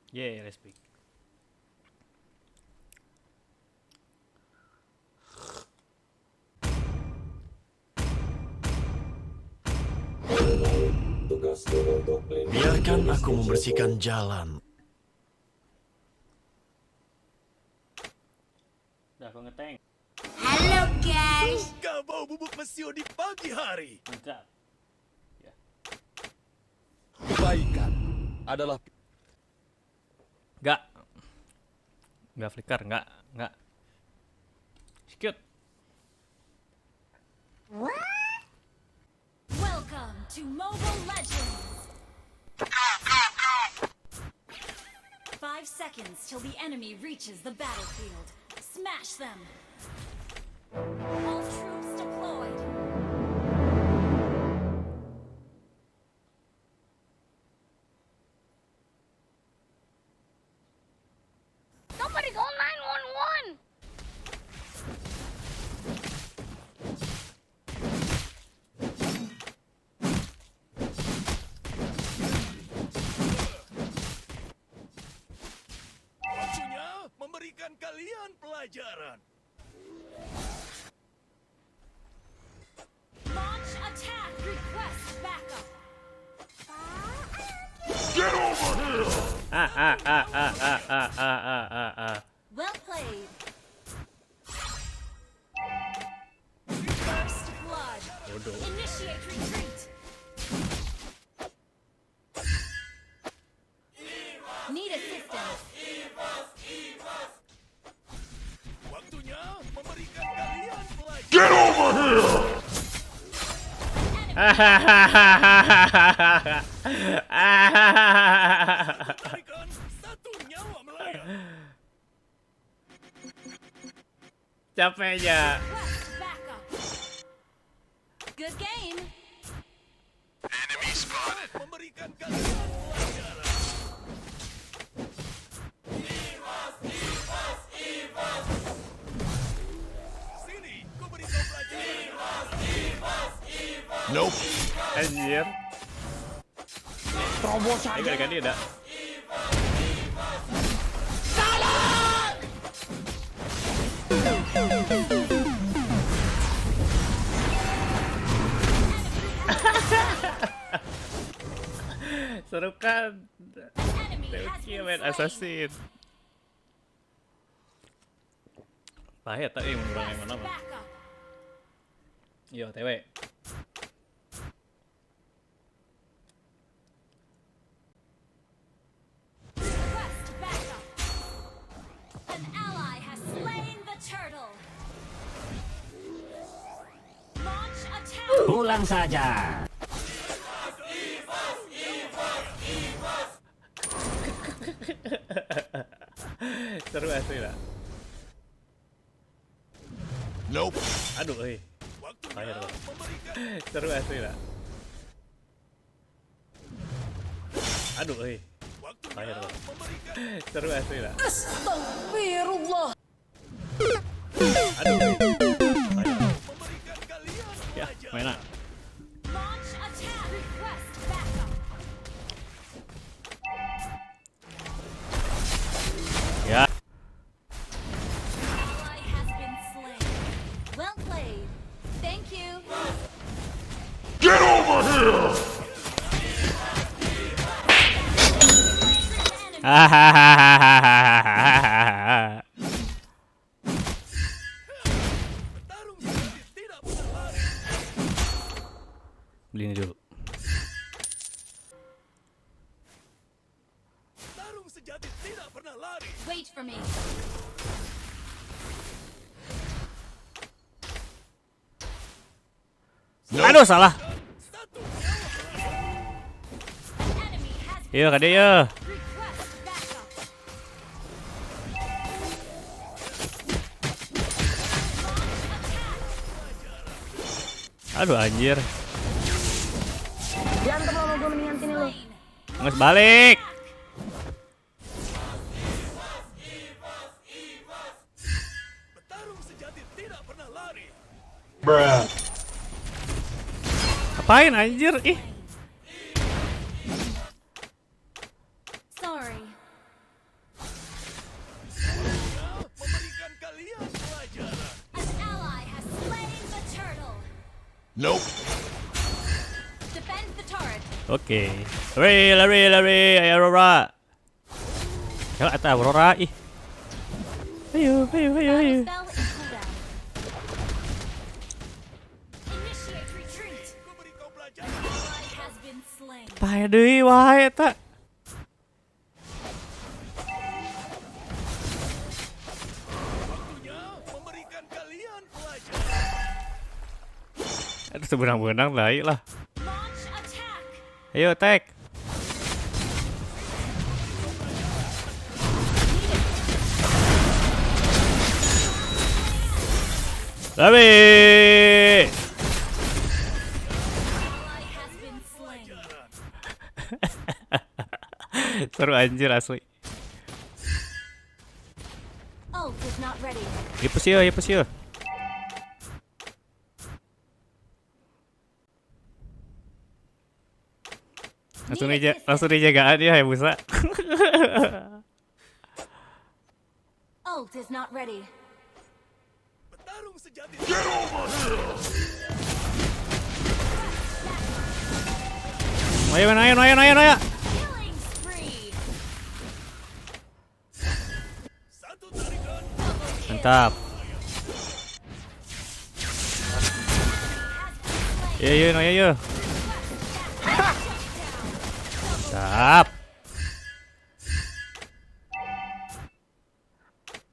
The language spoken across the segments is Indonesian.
Yeah, let's speak. Biarkan aku membersihkan jalan. Udah aku ngeteng. Halo guys. Suka bau bubuk mesio di pagi hari. Mantap. Kebaikan adalah Nggak flicker, nggak. Skip. Welcome to Mobile Legends. 5 seconds till the enemy reaches the battlefield. Smash them. All troops deployed. Somebody call 911. waktunya memberikan kalian pelajaran. Launch attack. Request backup. Well played. First blood. Initiate retreat. Need assistance. Waktunya memberikan kalian pelajaran. Berikan satu nyawa melayang. Capeknya. Request backup. Good game. Memberikan kalian pelajaran. Sini, ku beri kau pelajaran. Nope. Anjir. Terobosan. Ini ganti ada. Seru kan? Enemy has Tewki been main slain. assassin. Pahit tak yang Request mana mah. backup. Yo, TW. Request backup. An ally has slain the turtle. Launch attack. Pulang saja. Seru asli lah. Nope. Aduh, Pahit Waktunya lah. memberikan Seru asli lah. Aduh, Pahit waktunya lah. memberikan Seru asli lah. Astagfirullah. Aduh, memberikan kalian ya, pelajaran. main lah. Launch attack. Request backup. Ya. Ally has been slain. Well played. Thank you. Hahaha. Tarung sejati tidak pernah lari. Beli ini dulu. Tarung sejati tidak pernah lari. Wait for me. Aduh, salah. Satu nyawa. Enemy has been Iya, kade ya. request backup. Aduh, anjir. Berantem sama gue mendingan sini lu. Nges balik. Tarung sejati tidak pernah lari. Apain anjir? Ih. Sorry. Nope. Defend the turret. Oke. Lari. Ayo Aurora. Ya, ada Aurora. Ih. Ayo. Battle spell in cooldown. Initiate retreat. Ku beri kau pelajaran. Ally has been slain. Pahe deui wae eta. Waktunya memberikan kalian pelajaran. Aduh sebenang-benang lah, ayo lah. Launch attack. Ayo attack. Lari. Ally has been slain. Seru anjir asli. Ult is not ready. Ya push yuk. Langsung dijagaan ya Hayabusa. Ult is not ready. Petarung sejati. Ayo. Killing spree. Satu tarikan. Mantap. Ayo. Mantap.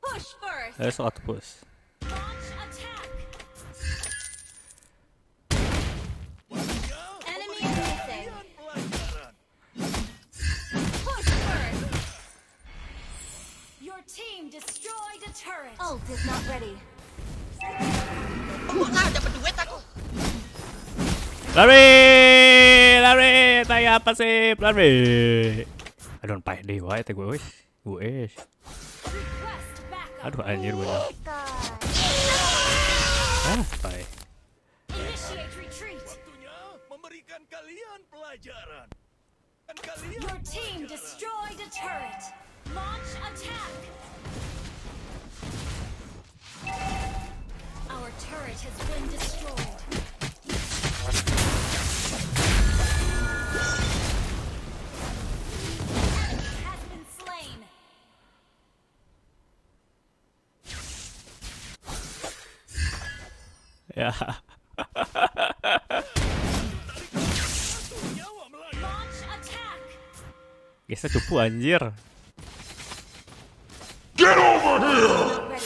Push first. Ayo auto push. Launch attack. Waktunya Enemy memberikan missing. kalian pelajaran. Push first. Your team destroyed a turret. Ult is not ready. Lari. Taya pasif, lari. Aduh, pahe deui wae teh gue wis. Request backup. Aduh anjir bener. Pahe. Initiate retreat. Waktunya memberikan kalian pelajaran. Dan kalian Your team pelajaran. destroyed a turret. Launch attack. Our turret has been destroyed. Enemy has been slain. Ya. Satu nyawa melayang. Launch attack. Gesnya cupu anjir. Not ready.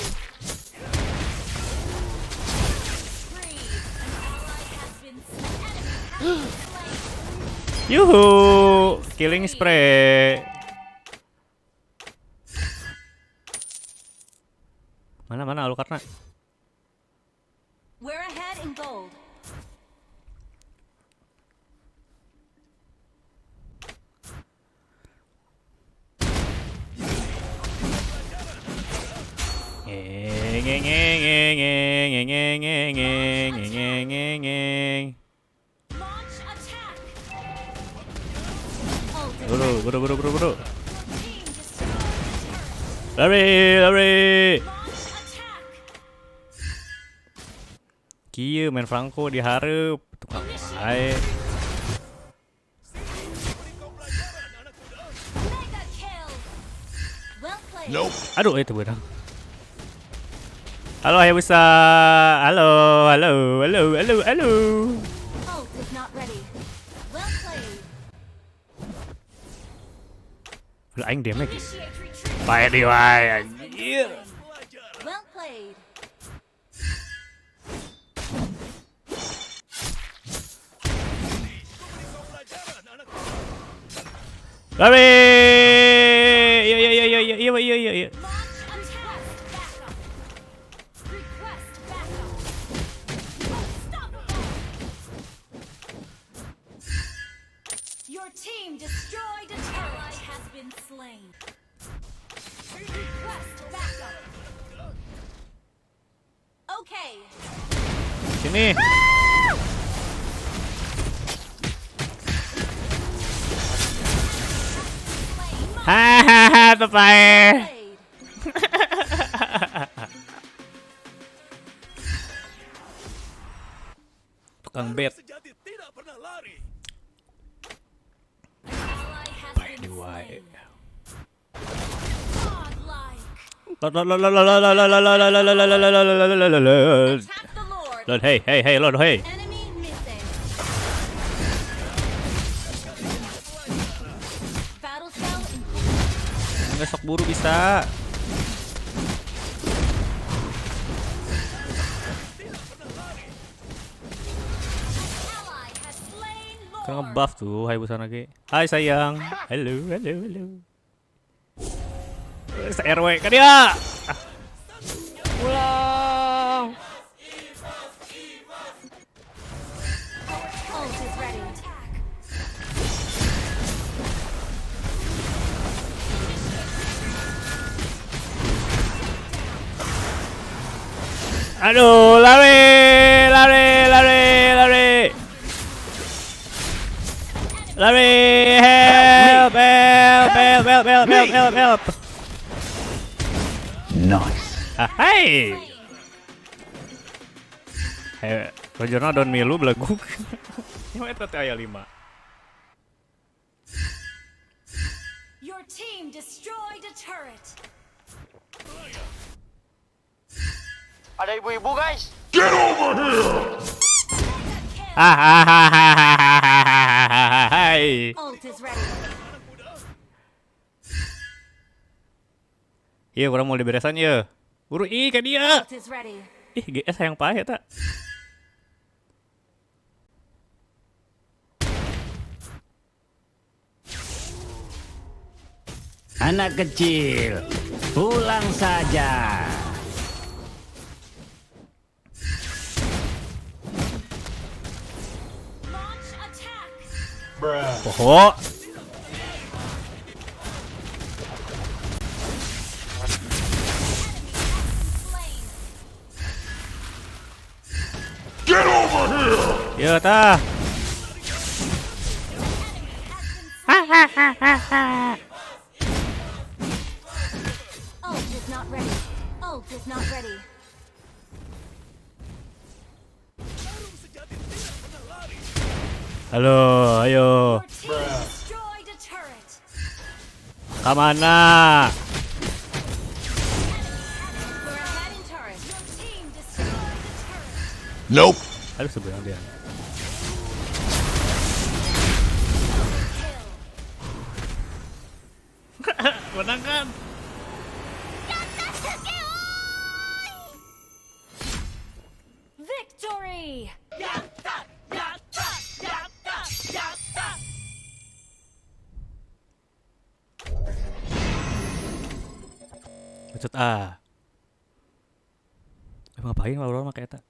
Spree. An ally has been slain. Enemy has been slain. Yuhu, killing spree. Mana Alucardnya? We're ahead in gold. Launch attack. Ult is ready. Buru. Team destroyed a turret. Lari. Launch attack. Kieu main Franco dihareup tukang wae. Beri kau pelajaran, anak muda. Mega kill. Well played. Nope. Aduh itu benang. Halo Hayabusa. Halo. Ult is not ready. Well played. Lu aing damage. Initiate retreat. Pahe deui wae anjir. Pelajaran. Well played. Beri kau pelajaran, anak muda. Lari. Iya. Launch attack. Backup. Request backup. Unstoppable. Your team destroyed a turret. Has been slain. Request backup. Okay. Sini. Slain. Hahaha, tepae. Played. Tukang bet. Sejati tidak pernah lari. An ally has Apa been ini wae? slain. Godlike. Attack the Lord. Lord, hey, Lord, hey. Enemy missing. Battle spell in Nggak sok buru bisa. ally has slain Kan Lord. nge-buff tuh, hai Busanage. Hai sayang. Halo. Se-RW kan dia. Pulang. Ult is ready. Aduh, lari. Lari, help. Nice. Hai. Hei, Rogerna don milu belagu. Yang eta teh aya 5. Your team destroyed a turret. Ada ibu-ibu guys. Hai. Ult is ready. Iya, kurang mau diberesan ya. Buru kan dia. Ult is ready. Ih, GS sayang pae eta. Anak kecil, pulang saja. Launch attack. Oh. Slain. Ya tah. Ult is not ready. Ult is not ready. Tarung sejati tidak pernah lari. Halo, ayo. Your team destroyed a turret. Kamana? We're ahead in turret. Your team destroyed a turret. Nope. Aduh, sebenarnya dia. Kill. Menang kan? Victory. Bacot ah. Emang ngapain orang mah kayak eta?